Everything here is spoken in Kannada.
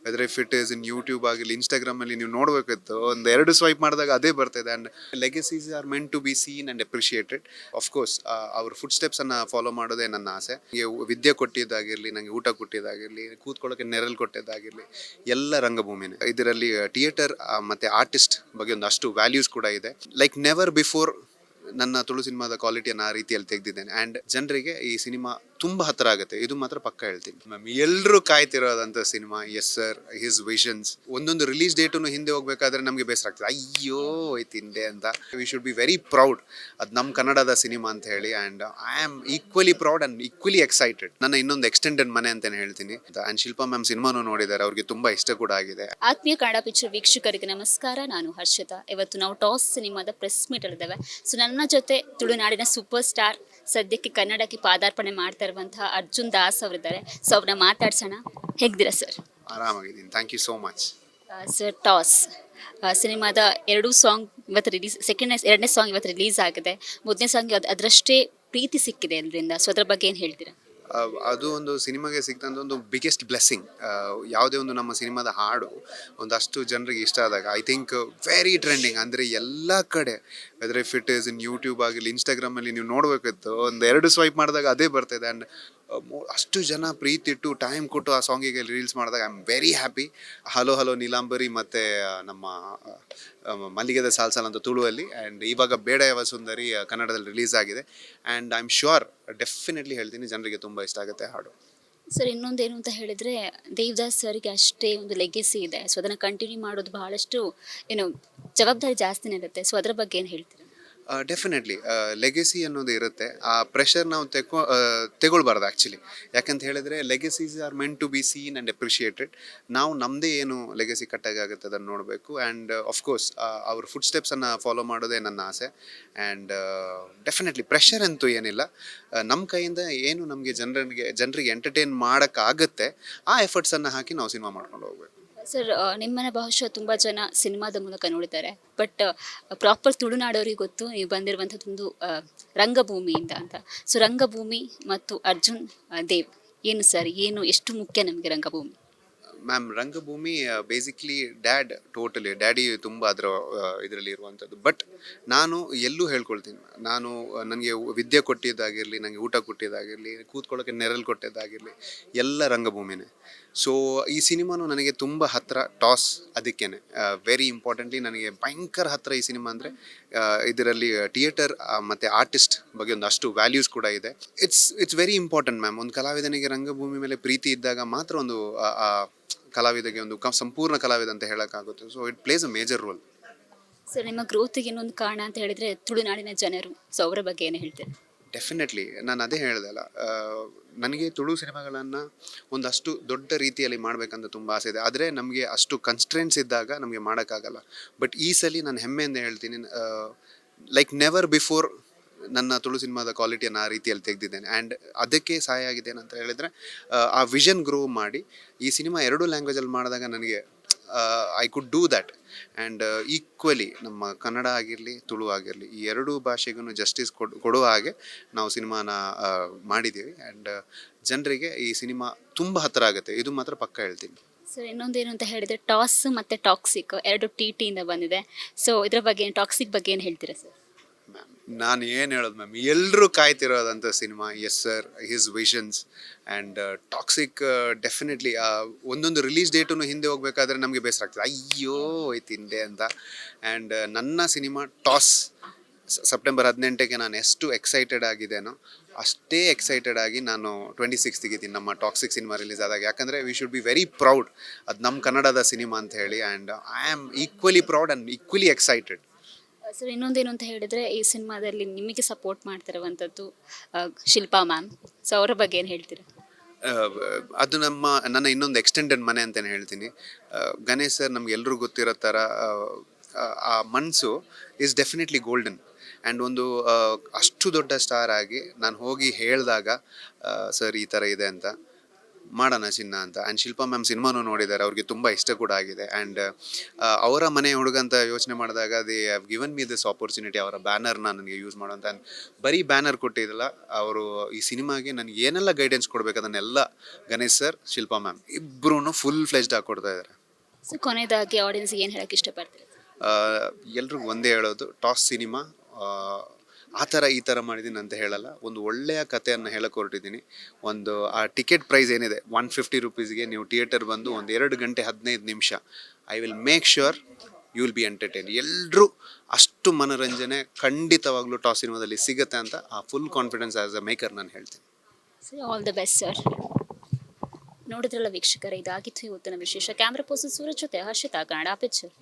Weather if it is in YouTube ಆಗಲಿ ಇನ್ಸ್ಟಾಗ್ರಾಮಲ್ಲಿ ನೀವು ನೋಡಬೇಕಿತ್ತು ಒಂದು ಎರಡು ಸ್ವೈಪ್ ಮಾಡಿದಾಗ ಅದೇ ಬರ್ತಿದೆ. And legacies are meant to be seen and appreciated. Of course ಅವ್ರ ಫುಡ್ ಸ್ಟೆಪ್ಸನ್ನು ಫಾಲೋ ಮಾಡೋದೇ ನನ್ನ ಆಸೆ. ನನಗೆ ವಿದ್ಯೆ ಕೊಟ್ಟಿದ್ದಾಗಿರಲಿ, ನನಗೆ ಊಟ ಕೊಟ್ಟಿದ್ದಾಗಿರಲಿ, ಕೂತ್ಕೊಳ್ಳೋಕೆ ನೆರಳು ಕೊಟ್ಟಿದ್ದಾಗಿರಲಿ, ಎಲ್ಲ ರಂಗಭೂಮಿನೇ. ಇದರಲ್ಲಿ ಥಿಯೇಟರ್ ಮತ್ತು ಆರ್ಟಿಸ್ಟ್ ಬಗ್ಗೆ ಒಂದು ಅಷ್ಟು ವ್ಯಾಲ್ಯೂಸ್ ಕೂಡ ಇದೆ. ಲೈಕ್ ನೆವರ್ ಬಿಫೋರ್ ನನ್ನ ತುಳು ಸಿನಿಮಾದ ಕ್ವಾಲಿಟಿಯನ್ನು ಆ ರೀತಿಯಲ್ಲಿ ತೆಗೆದಿದ್ದೇನೆ. ಆ್ಯಂಡ್ ಜನರಿಗೆ ಈ ಸಿನಿಮಾ ತುಂಬ ಹತ್ತಿರ ಆಗುತ್ತೆ, ಇದು ಮಾತ್ರ ಪಕ್ಕ ಹೇಳ್ತೀನಿ ಮ್ಯಾಮ್. ಎಲ್ಲರೂ ಕಾಯ್ತಿರೋದಂಥ cinema. Yes sir, his visions. ಒಂದೊಂದು ರಿಲೀಸ್ ಡೇಟನ್ನು ಹಿಂದೆ ಹೋಗ್ಬೇಕಾದ್ರೆ ನಮಗೆ ಬೇಸರ ಆಗ್ತದೆ, ಅಯ್ಯೋ ಹೋಯ್ತು ಹಿಂದೆ ಅಂತ. We should be very proud ಅದು ನಮ್ಮ ಕನ್ನಡದ ಸಿನಿಮಾ ಅಂತ ಹೇಳಿ. And I am equally proud and equally excited. ನನ್ನ ಇನ್ನೊಂದು ಎಕ್ಸ್ಟೆಂಡೆಡ್ ಮನೆ ಅಂತಲೇ ಹೇಳ್ತೀನಿ. ಆ್ಯಂಡ್ ಶಿಲ್ಪಾ ಮ್ಯಾಮ್ ಸಿನಿಮಾನು ನೋಡಿದ್ದಾರೆ, ಅವ್ರಿಗೆ ತುಂಬ ಇಷ್ಟ ಕೂಡ ಆಗಿದೆ. ಆತ್ಮೀಯ ಕನ್ನಡ ಪಿಕ್ಚರ್ ವೀಕ್ಷಕರಿಗೆ ನಮಸ್ಕಾರ. ನಾನು ಹರ್ಷಿತಾ. ಇವತ್ತು ನಾವು ಟಾಸ್ ಸಿನಿಮಾದ ಪ್ರೆಸ್ ಮೀಟ್ ಅಲ್ಲಿದ್ದೇವೆ. ಸೊ ನನ್ನ ಜೊತೆ ತುಳುನಾಡಿನ ಸೂಪರ್ ಸ್ಟಾರ್, ಸದ್ಯಕ್ಕೆ ಕನ್ನಡಕ್ಕೆ ಪಾದಾರ್ಪಣೆ ಮಾಡ್ತಾ ಇರುವಂತಹ ಅರ್ಜುನ್ ದಾಸ್ ಅವರಿದ್ದಾರೆ. ಸೊ ಅವ್ರನ್ನ ಮಾತಾಡ್ಸೋಣ. ಹೇಗಿದ್ದೀರಾ ಸರ್? ಆರಾಮಾಗಿದ್ದೀನಿ, thank you so much. Sir, ಟಾಸ್ ಸಿನಿಮಾದ ಎರಡೂ ಸಾಂಗ್ ಇವತ್ತು ರಿಲೀಸ್, ಎರಡನೇ ಸಾಂಗ್ ಇವತ್ತು ರಿಲೀಸ್ ಆಗಿದೆ. ಮೊದಲನೇ ಸಾಂಗ್ ಅದರಷ್ಟೇ ಪ್ರೀತಿ ಸಿಕ್ಕಿದೆ ಅದರಿಂದ. ಸೊ ಅದ್ರ ಬಗ್ಗೆ ಏನು ಹೇಳ್ತೀರಾ? ಅದು ಒಂದು ಸಿನಿಮಾಗೆ ಸಿಕ್ತಂಥ ಒಂದು ಬಿಗ್ಗೆಸ್ಟ್ ಬ್ಲೆಸ್ಸಿಂಗ್. ಯಾವುದೇ ಒಂದು ನಮ್ಮ ಸಿನಿಮಾದ ಹಾಡು ಒಂದಷ್ಟು ಜನರಿಗೆ ಇಷ್ಟ ಆದಾಗ ಐ ಥಿಂಕ್ ವೆರಿ ಟ್ರೆಂಡಿಂಗ್. ಅಂದರೆ ಎಲ್ಲ ಕಡೆ weather if it is in YouTube ಆಗಲಿ ಇನ್ಸ್ಟಾಗ್ರಾಮಲ್ಲಿ ನೀವು ನೋಡಬೇಕಿತ್ತು ಒಂದು ಎರಡು ಸ್ವೈಪ್ ಮಾಡಿದಾಗ ಅದೇ ಬರ್ತಿದೆ. ಆ್ಯಂಡ್ ಅಷ್ಟು ಜನ ಪ್ರೀತಿ ಇಟ್ಟು ಟೈಮ್ ಕೊಟ್ಟು ಆ ಸಾಂಗಿಗೆ ರೀಲ್ಸ್ ಮಾಡಿದಾಗ I am very happy. Hello hello Neelambari ಮತ್ತು ನಮ್ಮ ಮಲ್ಲಿಗೆದ ಸಾಲ್ಸಾಲ್ ಅಂತ ತುಳುವಲ್ಲಿ, ಆ್ಯಂಡ್ ಇವಾಗ ಬೇಡ ಯಾವ ಸುಂದರಿ ಕನ್ನಡದಲ್ಲಿ ರಿಲೀಸ್ ಆಗಿದೆ. And I am sure, definitely ಹೇಳ್ತೀನಿ, ಜನರಿಗೆ ತುಂಬ ಇಷ್ಟ ಆಗುತ್ತೆ ಹಾಡು. ಸರ್, ಇನ್ನೊಂದೇನು ಅಂತ ಹೇಳಿದ್ರೆ, ದೇವದಾಸ್ ಸರ್ಗೆ ಅಷ್ಟೇ ಒಂದು ಲೆಗೆಸಿ ಇದೆ. ಸೊ ಅದನ್ನು ಕಂಟಿನ್ಯೂ ಮಾಡೋದು ಬಹಳಷ್ಟು ಏನು ಜವಾಬ್ದಾರಿ ಜಾಸ್ತಿನೇ ಇರುತ್ತೆ. ಸೊ ಅದ್ರ ಬಗ್ಗೆ ಏನು ಹೇಳ್ತೀರಾ? ಡೆಫಿನೆಟ್ಲಿ ಲೆಗೆಸಿ ಅನ್ನೋದು ಇರುತ್ತೆ. ಆ ಪ್ರೆಷರ್ ನಾವು ತೆಗೊಳ್ಬಾರ್ದು ಆ್ಯಕ್ಚುಲಿ. ಯಾಕಂತ ಹೇಳಿದ್ರೆ legacies are meant to be seen and appreciated. ನಾವು ನಮ್ಮದೇ ಏನು ಲೆಗೆಸಿ ಕಟ್ಟಾಗುತ್ತೆ ಅದನ್ನು ನೋಡಬೇಕು. ಆ್ಯಂಡ್ ಅಫ್ಕೋರ್ಸ್ ಅವ್ರ ಫುಡ್ ಸ್ಟೆಪ್ಸನ್ನು ಫಾಲೋ ಮಾಡೋದೇ ನನ್ನ ಆಸೆ. ಆ್ಯಂಡ್ ಡೆಫಿನೆಟ್ಲಿ ಪ್ರೆಷರ್ ಅಂತೂ ಏನಿಲ್ಲ. ನಮ್ಮ ಕೈಯಿಂದ ಏನು ನಮಗೆ ಜನರಿಗೆ ಎಂಟರ್ಟೈನ್ ಮಾಡೋಕ್ಕಾಗತ್ತೆ ಆ ಎಫರ್ಟ್ಸನ್ನು ಹಾಕಿ ನಾವು ಸಿನಿಮಾ ಮಾಡ್ಕೊಂಡು ಹೋಗ್ಬೇಕು. ಸರ್, ನಿಮ್ಮನ್ನ ಬಹುಶಃ ತುಂಬ ಜನ ಸಿನಿಮಾದ ಮೂಲಕ ನೋಡಿದ್ದಾರೆ. ಬಟ್ ಪ್ರಾಪರ್ ತುಳುನಾಡೋರಿಗೆ ಗೊತ್ತು ನೀವು ಬಂದಿರುವಂಥದ್ದೊಂದು ರಂಗಭೂಮಿಯಿಂದ ಅಂತ. ಸೊ ರಂಗಭೂಮಿ ಮತ್ತು ಅರ್ಜುನ್ ದೇವ್ ಏನು ಸರ್, ಏನು ಎಷ್ಟು ಮುಖ್ಯ ನಮಗೆ ರಂಗಭೂಮಿ? ಮ್ಯಾಮ್, ರಂಗಭೂಮಿ ಬೇಸಿಕ್ಲಿ ಡ್ಯಾಡಿ ತುಂಬ ಅದರ ಇದರಲ್ಲಿ ಇರುವಂಥದ್ದು. ಬಟ್ ನಾನು ಎಲ್ಲೂ ಹೇಳ್ಕೊಳ್ತೀನಿ, ನನಗೆ ವಿದ್ಯೆ ಕೊಟ್ಟಿದ್ದಾಗಿರಲಿ, ನನಗೆ ಊಟ ಕೊಟ್ಟಿದ್ದಾಗಿರಲಿ, ಕೂತ್ಕೊಳ್ಳೋಕೆ ನೆರಳು ಕೊಟ್ಟಿದ್ದಾಗಿರಲಿ, ಎಲ್ಲ ರಂಗಭೂಮಿನೇ. ಸೊ ಈ ಸಿನಿಮಾನು ನನಗೆ ತುಂಬ ಹತ್ತಿರ. ಟಾಸ್ ಅದಕ್ಕೇನೆ ವೆರಿ ಇಂಪಾರ್ಟೆಂಟ್ಲಿ ನನಗೆ ಭಯಂಕರ ಹತ್ತಿರ ಈ ಸಿನಿಮಾ. ಅಂದರೆ ಇದರಲ್ಲಿ ಥಿಯೇಟರ್ ಮತ್ತು ಆರ್ಟಿಸ್ಟ್ ಬಗ್ಗೆ ಒಂದು ಅಷ್ಟು ವ್ಯಾಲ್ಯೂಸ್ ಕೂಡ ಇದೆ. It's very important ma'am. ಒಂದು ಕಲಾವಿದನಿಗೆ ರಂಗಭೂಮಿ ಮೇಲೆ ಪ್ರೀತಿ ಇದ್ದಾಗ ಮಾತ್ರ ಒಂದು ಕಲಾವಿದಗೆ ಒಂದು ಸಂಪೂರ್ಣ ಕಲಾವಿದ ಅಂತ ಹೇಳೋಕ್ಕಾಗುತ್ತೆ. So it plays a major role. Sir, ನಿಮ್ಮ ಗ್ರೋತಿಗೆ ಇನ್ನೊಂದು ಕಾರಣ ಅಂತ ಹೇಳಿದ್ರೆ ತುಳುನಾಡಿನ ಜನರು. ಸೊ ಅವರ ಬಗ್ಗೆ ಏನು ಹೇಳ್ತೀರಾ? ಡೆಫಿನೆಟ್ಲಿ ನಾನು ಅದೇ ಹೇಳಿದೆ ಅಲ್ಲ, ನನಗೆ ತುಳು ಸಿನಿಮಾಗಳನ್ನು ಒಂದಷ್ಟು ದೊಡ್ಡ ರೀತಿಯಲ್ಲಿ ಮಾಡಬೇಕಂತ ತುಂಬ ಆಸೆ ಇದೆ. ಆದರೆ ನಮಗೆ ಅಷ್ಟು ಕನ್ಸ್ಟ್ರೆಂಟ್ಸ್ ಇದ್ದಾಗ ನಮಗೆ ಮಾಡೋಕ್ಕಾಗಲ್ಲ. ಬಟ್ ಈ ಸಲ ನಾನು ಹೆಮ್ಮೆಯಿಂದ ಹೇಳ್ತೀನಿ, ಲೈಕ್ ನೆವರ್ ಬಿಫೋರ್ ನನ್ನ ತುಳು ಸಿನಿಮಾದ ಕ್ವಾಲಿಟಿಯನ್ನು ಆ ರೀತಿಯಲ್ಲಿ ತೆಗೆದಿದ್ದೇನೆ. ಆ್ಯಂಡ್ ಅದಕ್ಕೆ ಸಹಾಯ ಆಗಿದೆ ಏನಂತ ಹೇಳಿದರೆ, ಆ ವಿಷನ್ ಗ್ರೋ ಮಾಡಿ ಈ ಸಿನಿಮಾ ಎರಡೂ ಲ್ಯಾಂಗ್ವೇಜಲ್ಲಿ ಮಾಡಿದಾಗ ನನಗೆ I could do that. And equally ನಮ್ಮ ಕನ್ನಡ ಆಗಿರಲಿ ತುಳು ಆಗಿರಲಿ ಈ ಎರಡೂ ಭಾಷೆಗೂ ಜಸ್ಟಿಸ್ ಕೊಡುವ ಹಾಗೆ ನಾವು ಸಿನಿಮಾನ ಮಾಡಿದ್ದೀವಿ. ಆ್ಯಂಡ್ ಜನರಿಗೆ ಈ ಸಿನಿಮಾ ತುಂಬ ಹತ್ತಿರ ಆಗುತ್ತೆ, ಇದು ಮಾತ್ರ ಪಕ್ಕ ಹೇಳ್ತೀನಿ. ಸರ್, ಇನ್ನೊಂದೇನು ಅಂತ ಹೇಳಿದ್ರೆ, ಟಾಸ್ ಮತ್ತು ಟಾಕ್ಸಿಕ್ ಎರಡು ಟಿ ಇಂದ ಬಂದಿದೆ. ಸೊ ಇದ್ರ ಬಗ್ಗೆ, ಟಾಕ್ಸಿಕ್ ಬಗ್ಗೆ ಏನು ಹೇಳ್ತೀರಾ ಸರ್? ಮ್ಯಾಮ್, ನಾನು ಏನು ಹೇಳೋದು ಮ್ಯಾಮ್, ಎಲ್ಲರೂ ಕಾಯ್ತಿರೋದಂಥ cinema. Yes sir, his visions. And Toxic definitely ಒಂದೊಂದು ರಿಲೀಸ್ ಡೇಟನ್ನು ಹಿಂದೆ ಹೋಗ್ಬೇಕಾದ್ರೆ ನಮಗೆ ಬೇಸರ ಆಗ್ತದೆ, ಅಯ್ಯೋ ಹೋಯ್ತು ಹಿಂದೆ ಅಂತ. ಆ್ಯಂಡ್ ನನ್ನ ಸಿನಿಮಾ ಟಾಸ್ ಸೆಪ್ಟೆಂಬರ್ 18ಕ್ಕೆ ನಾನು ಎಷ್ಟು ಎಕ್ಸೈಟೆಡ್ ಆಗಿದ್ದೇನೋ ಅಷ್ಟೇ ಎಕ್ಸೈಟೆಡ್ ಆಗಿ ನಾನು 26ಗೆ ಇದ್ದೀನಿ ನಮ್ಮ ಟಾಕ್ಸಿಕ್ ಸಿನಿಮಾ ರಿಲೀಸ್ ಆದಾಗ. ಯಾಕಂದರೆ V should be very proud ಅದು ನಮ್ಮ ಕನ್ನಡದ ಸಿನಿಮಾ ಅಂತ ಹೇಳಿ. And I am equally proud and equally excited. Sir, ಇನ್ನೊಂದೇನು ಅಂತ ಹೇಳಿದ್ರೆ, ಈ ಸಿನಿಮಾದಲ್ಲಿ ನಿಮಗೆ ಸಪೋರ್ಟ್ ಮಾಡ್ತಿರುವಂಥದ್ದು ಶಿಲ್ಪಾ ಮ್ಯಾಮ್. ಸೊ ಅವರ ಬಗ್ಗೆ ಏನು ಹೇಳ್ತೀರಾ? ಅದು ನನ್ನ ಇನ್ನೊಂದು ಎಕ್ಸ್ಟೆಂಡೆಡ್ ಮನೆ ಅಂತಲೇ ಹೇಳ್ತೀನಿ. ಗಣೇಶ್ ಸರ್ ನಮ್ಗೆ ಎಲ್ಲರೂ ಗೊತ್ತಿರೋ ಥರ ಆ ಮನಸ್ಸು ಈಸ್ ಡೆಫಿನೆಟ್ಲಿ ಗೋಲ್ಡನ್. ಆ್ಯಂಡ್ ಒಂದು ಅಷ್ಟು ದೊಡ್ಡ ಸ್ಟಾರ್ ಆಗಿ ನಾನು ಹೋಗಿ ಹೇಳಿದಾಗ ಸರ್ ಈ ಥರ ಇದೆ ಅಂತ, ಮಾಡೋಣ ಚಿನ್ನ ಅಂತ. ಆ್ಯಂಡ್ ಶಿಲ್ಪಾ ಮ್ಯಾಮ್ ಸಿನಿಮಾನೂ ನೋಡಿದ್ದಾರೆ, ಅವ್ರಿಗೆ ತುಂಬ ಇಷ್ಟ ಕೂಡ ಆಗಿದೆ. ಆ್ಯಂಡ್ ಅವರ ಮನೆ ಹುಡುಗ ಅಂತ ಯೋಚನೆ ಮಾಡಿದಾಗ they have given me this opportunity, ಅವರ ಬ್ಯಾನರ್ನ ನನಗೆ ಯೂಸ್ ಮಾಡೋಂಥ. ಆ್ಯಂಡ್ ಬರೀ ಬ್ಯಾನರ್ ಕೊಟ್ಟಿದ್ದಲ್ಲ, ಅವರು ಈ ಸಿನಿಮಾಗೆ ನನಗೆ ಏನೆಲ್ಲ ಗೈಡೆನ್ಸ್ ಕೊಡಬೇಕು ಅದನ್ನೆಲ್ಲ ಗಣೇಶ್ ಸರ್, ಶಿಲ್ಪಾ ಮ್ಯಾಮ್ ಇಬ್ಬರೂ ಫುಲ್ ಫ್ಲೆಜ್ಡ್ ಆಗಿ ಕೊಡ್ತಾ ಇದ್ದಾರೆ. ಸೊ ಕೊನೆಯದಾಗಿ ಆಡಿಯನ್ಸ್ಗೆ ಏನು ಹೇಳಕ್ಕೆ ಇಷ್ಟಪಡ್ತೀರಿ? ಎಲ್ರಿಗೂ ಒಂದೇ ಹೇಳೋದು, ಟಾಸ್ ಸಿನಿಮಾ ಆ ಥರ ಈ ಥರ ಮಾಡಿದ್ದೀನಿ ಅಂತ ಹೇಳಲ್ಲ, ಒಂದು ಒಳ್ಳೆಯ ಕಥೆಯನ್ನು ಹೇಳಕ್ಕೆ ಹೊರಟಿದ್ದೀನಿ. ಒಂದು ಆ ಟಿಕೆಟ್ ಪ್ರೈಸ್ ಏನಿದೆ 150 ರುಪೀಸ್ಗೆ ನೀವು ಥಿಯೇಟರ್ ಬಂದು ಒಂದು 2 ಗಂಟೆ 15 ನಿಮಿಷ, I will make sure you will be entertain. ಎಲ್ಲರೂ ಅಷ್ಟು ಮನೋರಂಜನೆ ಖಂಡಿತವಾಗ್ಲೂ ಟಾಸ್ ಸಿನಿಮಾದಲ್ಲಿ ಸಿಗುತ್ತೆ ಅಂತ ಆ full confidence as a maker ನಾನು ಹೇಳ್ತೀನಿ. Sir all the best sir. ನೋಡಿದ್ರಲ್ಲ ವೀಕ್ಷಕರೇ, ಇದಾಗಿತ್ತು ಇವತ್ತಿನ ವಿಶೇಷ. ಕ್ಯಾಮ್ರಾ ಪರ್ಸನ್ ಸೂರಜ್ ಜೊತೆ ಹರ್ಷಿತಾ, ಕನ್ನಡ ಪಿಕ್ಚರ್.